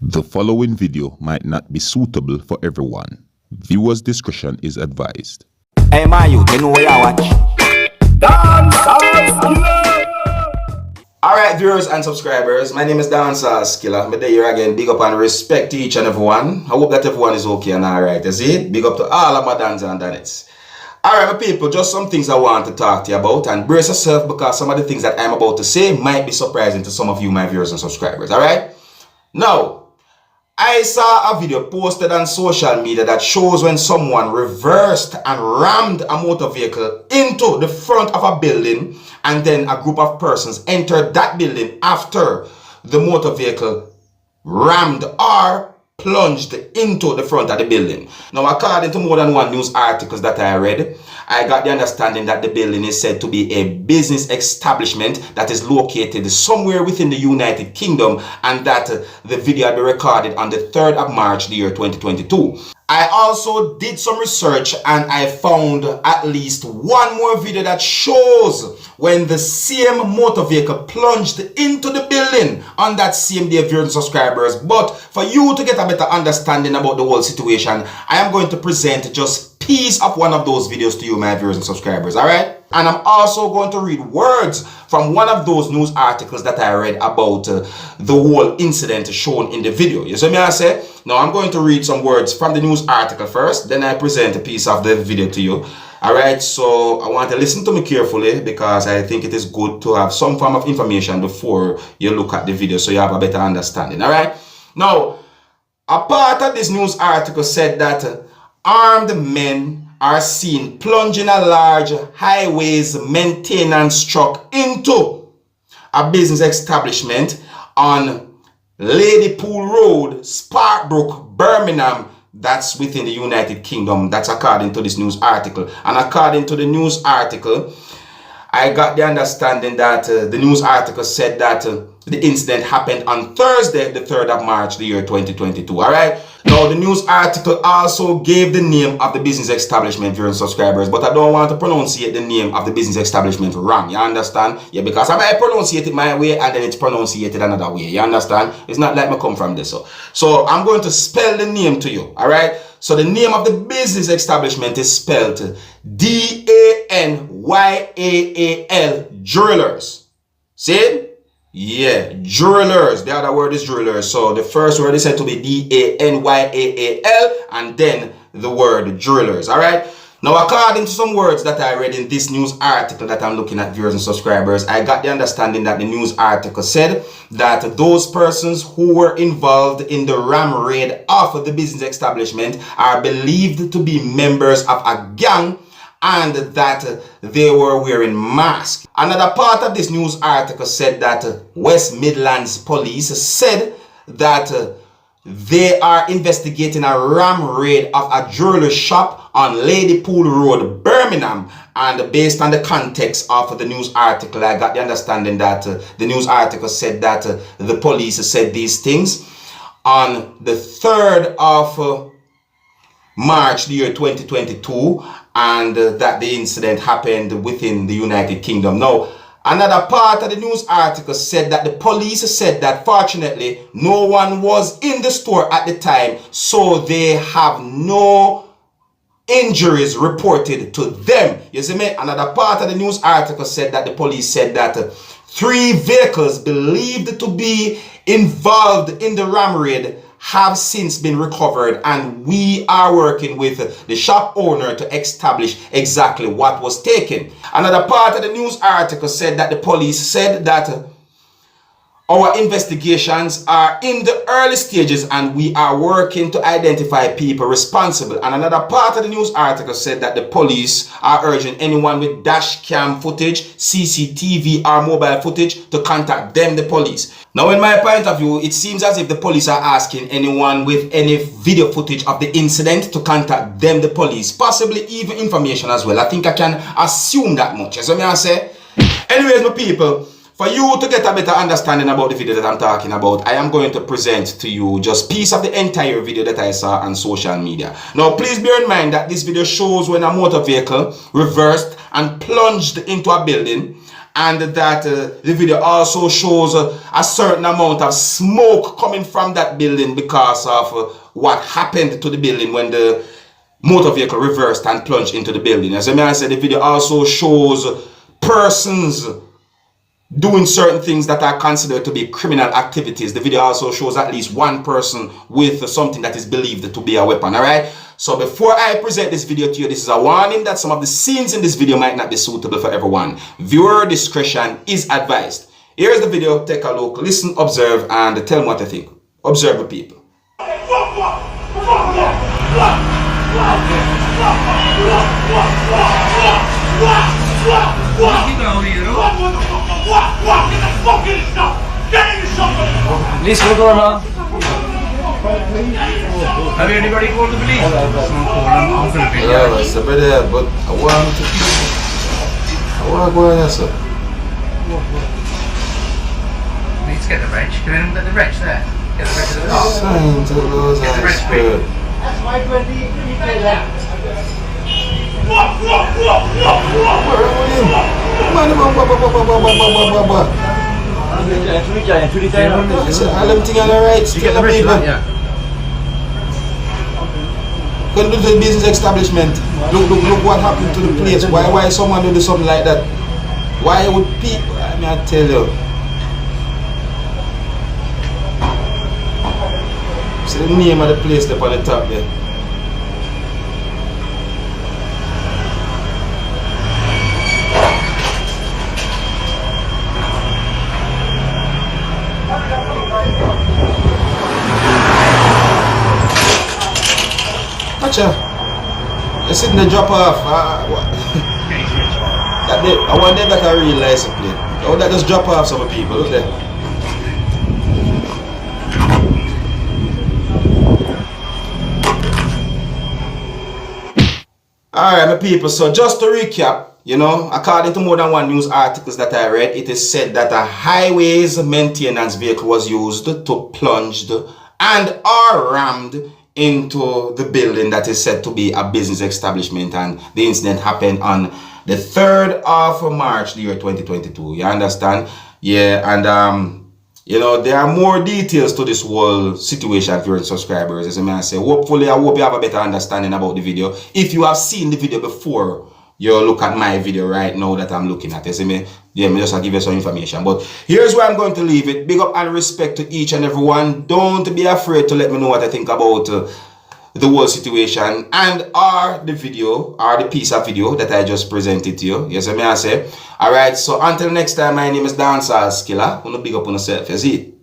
The following video might not be suitable for everyone. Viewers' discretion is advised. Hey, my youth, you know where I watch? Dancehall skilla! Alright, viewers and subscribers, my name is Dancehall skilla. I'm here again. Big up and respect to each and everyone. I hope that everyone is okay and alright. You see? Big up to all of my dans and danettes. Alright, my people, just some things I want to talk to you about, and brace yourself because some of the things that I'm about to say might be surprising to some of you, my viewers and subscribers. Alright? Now, I saw a video posted on social media that shows when someone reversed and rammed a motor vehicle into the front of a building, and then a group of persons entered that building after the motor vehicle rammed or plunged into the front of the building. Now, according to more than one news articles that I read, I got the understanding that the building is said to be a business establishment that is located somewhere within the United Kingdom, and that the video had been recorded on the 3rd of March, the year 2022. I also did some research and I found at least one more video that shows when the same motor vehicle plunged into the building on that same day, viewers and subscribers. But for you to get a better understanding about the whole situation, I am going to present just piece of one of those videos to you, my viewers and subscribers, alright? And I'm also going to read words from one of those news articles that I read about the whole incident shown in the video. You see me I say? Now I'm going to read some words from the news article first, then I present a piece of the video to you. Alright, so I want to listen to me carefully because I think it is good to have some form of information before you look at the video so you have a better understanding. Alright? Now, a part of this news article said that armed men are seen plunging a large highways maintenance truck into a business establishment on Ladypool Road, Sparkbrook, Birmingham. That's within the United Kingdom. That's according to this news article. And according to the news article, I got the understanding that the news article said that the incident happened on Thursday, the 3rd of March, the year 2022. Alright? Now, the news article also gave the name of the business establishment, viewers and subscribers, but I don't want to pronunciate the name of the business establishment wrong. You understand? Yeah, because I might pronunciate it my way and then it's pronunciated another way. You understand? It's not like me come from this. So I'm going to spell the name to you. Alright? So the name of the business establishment is spelled D-A-N-Y-A-A-L, Jewelers. See it? Yeah, jewelers. The other word is jewelers. So the first word is said to be D-A-N-Y-A-A-L, and then the word jewelers. Alright? Now, according to some words that I read in this news article that I'm looking at, viewers and subscribers, I got the understanding that the news article said that those persons who were involved in the ram raid of the business establishment are believed to be members of a gang, and that they were wearing masks. Another part of this news article said that West Midlands police said that they are investigating a ram raid of a jewelry shop on Ladypool Road, Birmingham. And based on the context of the news article, I got the understanding that the news article said that the police said these things on the 3rd of March, the year 2022, and that the incident happened within the United Kingdom. Now, another part of the news article said that the police said that fortunately no one was in the store at the time, so they have no injuries reported to them. You see me? Another part of the news article said that the police said that 3 vehicles believed to be involved in the ram raid have since been recovered, and we are working with the shop owner to establish exactly what was taken. Another part of the news article said that the police said that our investigations are in the early stages and we are working to identify people responsible. And another part of the news article said that the police are urging anyone with dash cam footage, CCTV or mobile footage to contact them, the police. Now, in my point of view, it seems as if the police are asking anyone with any video footage of the incident to contact them, the police, possibly even information as well. I think I can assume that much. As I say. Anyways, my people, for you to get a better understanding about the video that I'm talking about, I am going to present to you just piece of the entire video that I saw on social media. Now, please bear in mind that this video shows when a motor vehicle reversed and plunged into a building, and that the video also shows a certain amount of smoke coming from that building because of what happened to the building when the motor vehicle reversed and plunged into the building. As I said, the video also shows persons doing certain things that are considered to be criminal activities. The video also shows at least one person with something that is believed to be a weapon. Alright, so before I present this video to you, this is a warning that some of the scenes in this video might not be suitable for everyone. Viewer discretion is advised. Here's the video, take a look, listen, observe, and tell me what you think. Observe the people. Police, what's going on? Have anybody called the police? Yeah, it's a bit there, but I want to go in there, sir. Need to get the wrench. Can anyone get the wrench there? Get the wrench of the car. Sign to lose Get the and wrench, spirit. That's my 20 left. All them things on the right, You get still the the wrench of people. that, yeah. Couldn't do the business establishment. Look what happened to the place. Why someone do something like that? Why would people? I mean, I tell you. See the name of the place up on the top there. Watch out. You're sitting there drop off. What? I want them that a real license plate. I want that just drop off some people. Look there. Alright, my people, so just to recap, you know, according to more than one news articles that I read, it is said that a highways maintenance vehicle was used to plunge and or rammed into the building that is said to be a business establishment, and the incident happened on the 3rd of March, the year 2022. You understand? Yeah, and you know, there are more details to this whole situation for your subscribers. As I say, hopefully, I hope you have a better understanding about the video. If you have seen the video before, you look at my video right now that I'm looking at. You see me? Yeah, me just give you some information. But here's where I'm going to leave it. Big up and respect to each and every one. Don't be afraid to let me know what I think about the whole situation and or the video or the piece of video that I just presented to you. Yes, I say. Alright, so until next time, my name is Dancehall Skilla. Wanna big up on yourself, you see?